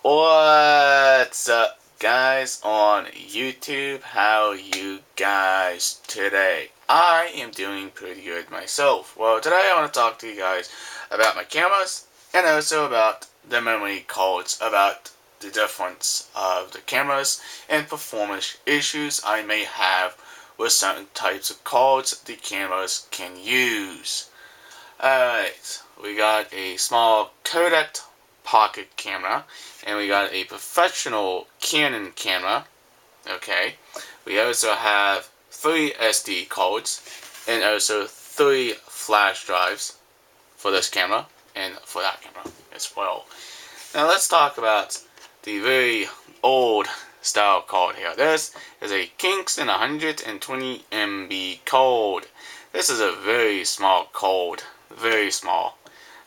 What's up, guys, on YouTube? How you guys today? I am doing pretty good myself. Well, today I want to talk to you guys about my cameras and also about the memory cards, about the difference of the cameras and performance issues I may have with certain types of cards the cameras can use. Alright, we got a small Kodak pocket camera, and we got a professional Canon camera. Okay, we also have 3 SD cards, and also 3 flash drives for this camera, and for that camera as well. Now let's talk about the very old style card here. This is a Kingston 120 MB card. This is a very small card. Very small.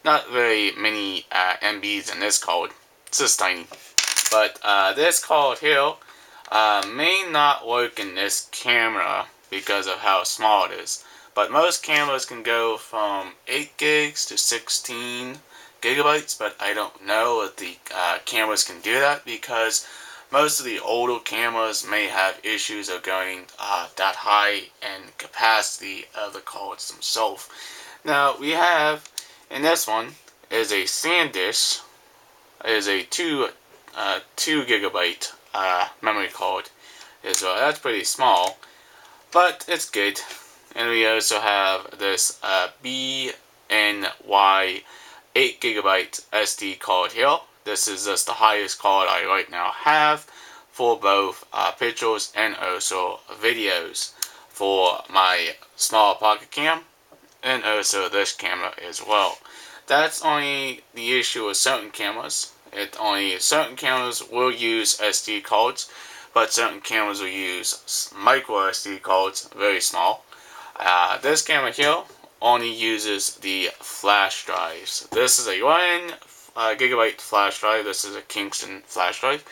Not very many MBs in this card. It's just tiny. But this card here may not work in this camera because of how small it is. But most cameras can go from 8 gigs to 16 gigabytes, but I don't know if the cameras can do that because most of the older cameras may have issues of going that high in capacity of the cards themselves. Now we have in this one is a SanDisk, is a 2 gigabyte memory card as well. That's pretty small, but it's good. And we also have this BNY 8 gigabyte SD card here. This is just the highest card I right now have for both pictures and also videos for my small pocket cam and also this camera as well. That's only the issue with certain cameras. Certain cameras will use SD cards, but certain cameras will use micro SD cards, very small. This camera here only uses the flash drives. This is a 1 gigabyte flash drive. This is a Kingston flash drive.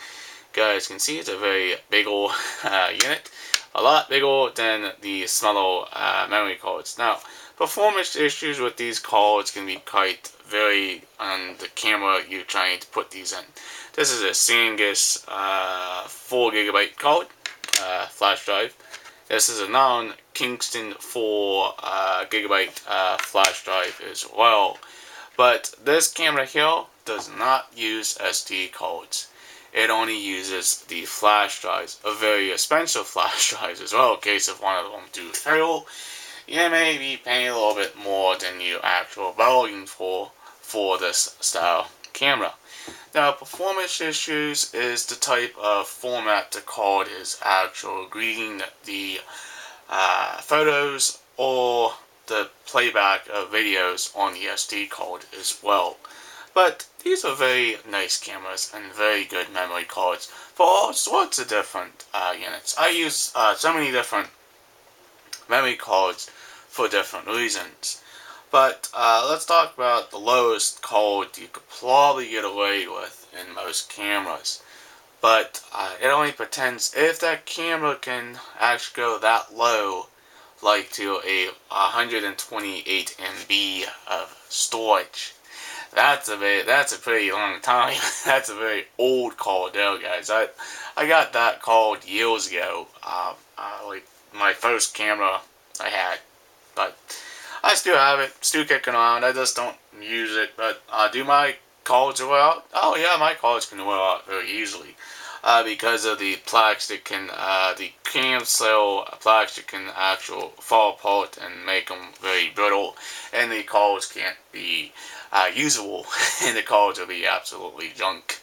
You guys can see it's a very big old unit. A lot bigger than the smaller memory cards. Now, performance issues with these cards can be quite vary on the camera you're trying to put these in. This is a SanDisk 4 gigabyte card flash drive. This is a non-Kingston 4 gigabyte flash drive as well. But this camera here does not use SD cards. It only uses the flash drives, a very expensive flash drives as well. In case if one of them do fail, you may be paying a little bit more than you actual volume for this style camera. Now, performance issues is the type of format the card is actually reading the photos or the playback of videos on the SD card as well. But these are very nice cameras and very good memory cards for all sorts of different units. I use so many different memory cards for different reasons. But let's talk about the lowest card you could probably get away with in most cameras. But it only pretends if that camera can actually go that low, like to a 128 MB of storage. That's a pretty long time. That's a very old card there, guys. I got that card years ago. Like my first camera I had, but I still have it, still kicking around. I just don't use it. But do my cards wear out? Oh yeah, my cards can wear out very easily. Because of the plastic the cam cell plastic can actually fall apart and make them very brittle, and the cards can't be usable, and the cards will be absolutely junk.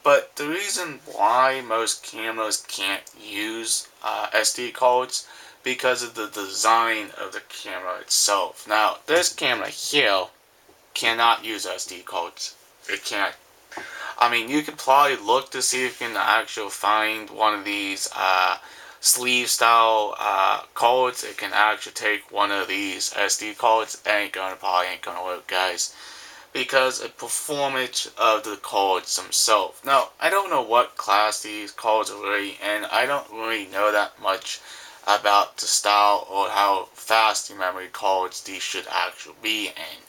But the reason why most cameras can't use SD cards because of the design of the camera itself. Now, this camera here cannot use SD cards. It can't. I mean, you could probably look to see if you can actually find one of these sleeve style cards. It can actually take one of these SD cards. Probably ain't gonna work, guys, because of performance of the cards themselves. Now, I don't know what class these cards are really in. I don't really know that much about the style or how fast the memory cards these should actually be in.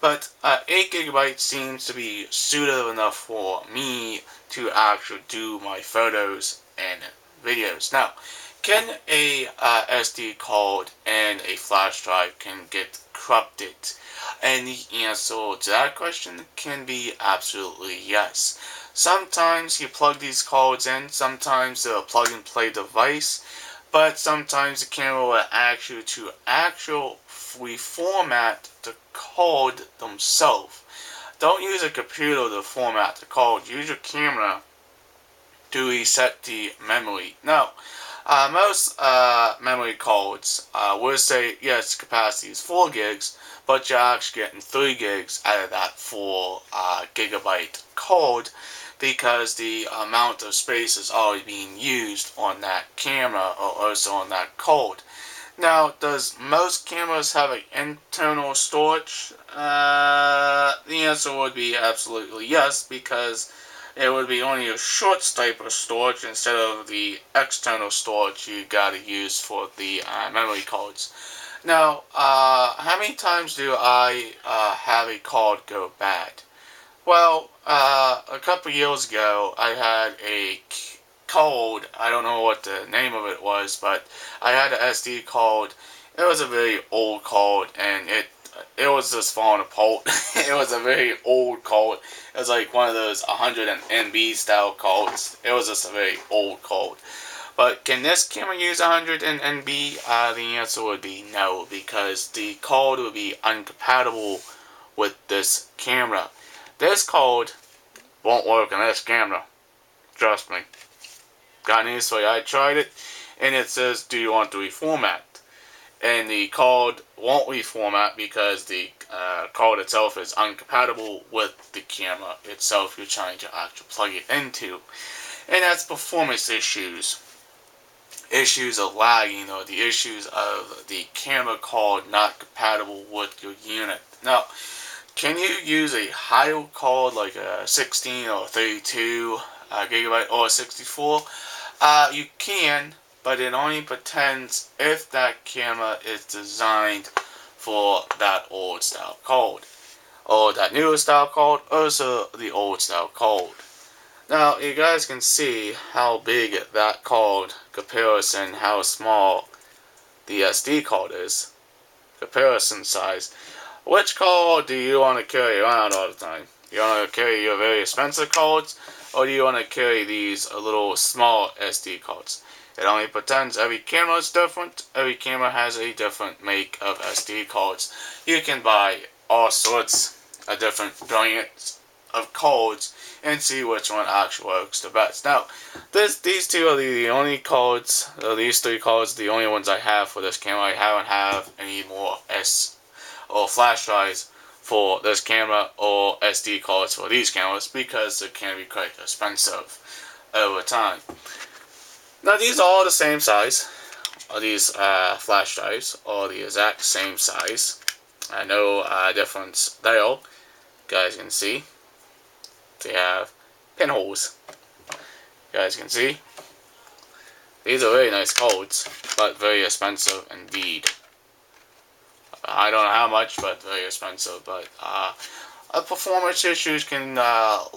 But 8 gigabytes seems to be suitable enough for me to actually do my photos and videos. Now, can a SD card and a flash drive can get corrupted? And the answer to that question can be absolutely yes. Sometimes you plug these cards in, sometimes they're a plug and play device, but sometimes the camera will ask you to actually reformat the card themselves. Don't use a computer to format the card. Use your camera to reset the memory. Now, most memory cards will say, yes, capacity is 4 gigs, but you're actually getting 3 gigs out of that 4 gigabyte card because the amount of space is already being used on that camera or also on that card. Now, does most cameras have an internal storage? The answer would be absolutely yes, because it would be only a short type of storage instead of the external storage you gotta use for the memory cards. Now, how many times do I have a card go bad? Well, a couple years ago, I had a card. I don't know what the name of it was, but I had an SD card. It was a very old card, and it was just falling apart. It was a very old card. It was like one of those 100 MB style cards. It was just a very old card. But can this camera use 100 MB? The answer would be no, because the card would be incompatible with this camera. This card won't work on this camera. Trust me. Got news for you. I tried it, and it says, do you want to reformat? And the card won't reformat because the card itself is incompatible with the camera itself you're trying to actually plug it into. And that's performance issues. Issues of lagging, or the issues of the camera card not compatible with your unit. Now, can you use a higher card like a 16 or 32 gigabyte or 64? You can, but it only pretends if that camera is designed for that old style card, or that newer style card, also the old style card. Now, you guys can see how big that card comparison, how small the SD card is, comparison size. Which card do you want to carry around all the time? You want to carry your very expensive cards, or do you want to carry these little small SD cards? It only pretends every camera is different. Every camera has a different make of SD cards. You can buy all sorts of different variants of cards and see which one actually works the best. Now, these two are the only cards, these 3 cards, the only ones I have for this camera. I haven't have any more flash drives for this camera or SD cards for these cameras because it can be quite expensive over time. Now, these are all the same size. These flash drives are the exact same size. No difference there. You guys can see they have pinholes. You guys can see these are very nice cards, but very expensive indeed. I don't know how much, but very expensive. But performance issues can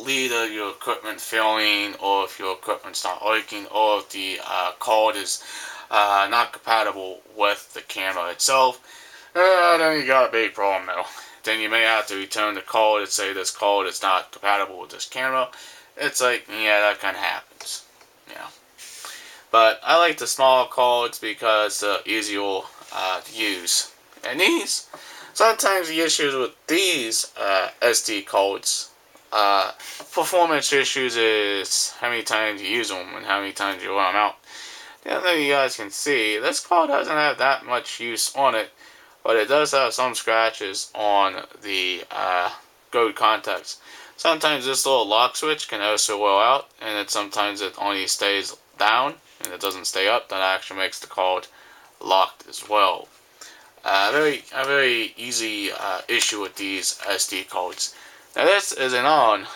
lead to your equipment failing, or if your equipment's not working, or if the card is not compatible with the camera itself. Then you got a big problem though. Then you may have to return the card and say this card is not compatible with this camera. It's like, yeah, that kind of happens. Yeah. But I like the small cards because they're easier to use. And these, sometimes the issues with these SD cards, performance issues is how many times you use them and how many times you run them out. The other thing you guys can see, this card doesn't have that much use on it, but it does have some scratches on the gold contacts. Sometimes this little lock switch can also wear out, and then sometimes it only stays down and it doesn't stay up. That actually makes the card locked as well. A very easy issue with these SD cards. Now, this is an on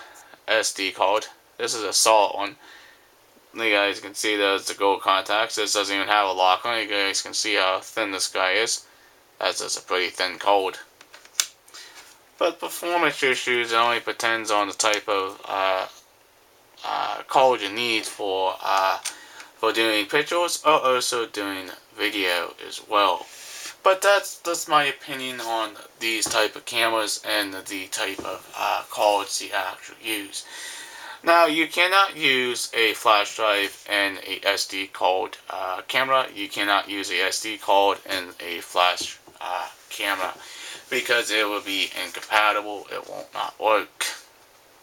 SD card. This is a solid one. You guys can see there's the gold contacts. This doesn't even have a lock on it. You guys can see how thin this guy is. That's just a pretty thin card. But performance issues, it only depends on the type of card you need for doing pictures or also doing video as well. But that's my opinion on these type of cameras and the type of cards you actually use. Now, you cannot use a flash drive and a SD card camera. You cannot use a SD card and a flash camera because it will be incompatible. It won't not work.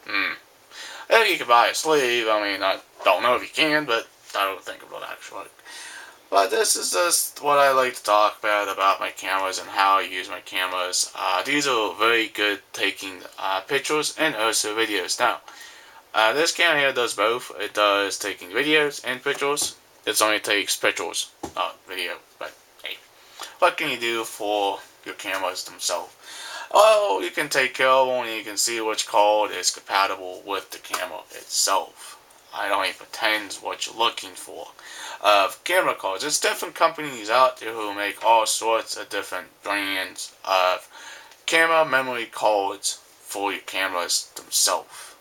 If you can buy a sleeve, I mean, I don't know if you can, but I don't think it will actually work. But this is just what I like to talk about my cameras and how I use my cameras. These are very good taking pictures and also videos. Now, this camera here does both. It does taking videos and pictures. It only takes pictures, not video. But hey, what can you do for your cameras themselves? Well, you can take care of them and you can see which card is compatible with the camera itself. I don't even pretend what you're looking for. Camera cards. There's different companies out there who make all sorts of different brands of camera memory cards for your cameras themselves.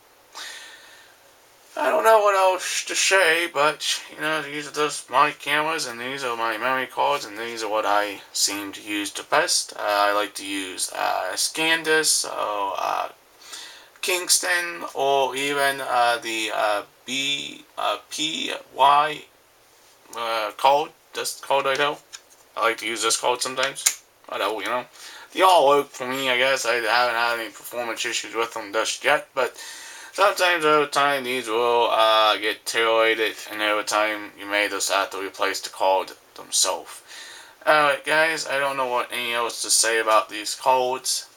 I don't know what else to say, but these are just my cameras and these are my memory cards and these are what I seem to use the best. I like to use SanDisk or Kingston or even the PY code. This code right here. I like to use this code sometimes. Whatever. They all work for me, I guess. I haven't had any performance issues with them just yet, but sometimes over time these will get deteriorated, and over time you may just have to replace the card themselves. Alright guys, I don't know what anything else to say about these cards.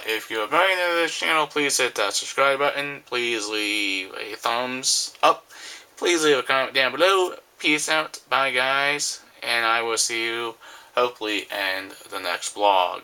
If you're very new to this channel, please hit that subscribe button. Please leave a thumbs up. Please leave a comment down below. Peace out. Bye guys. And I will see you hopefully in the next vlog.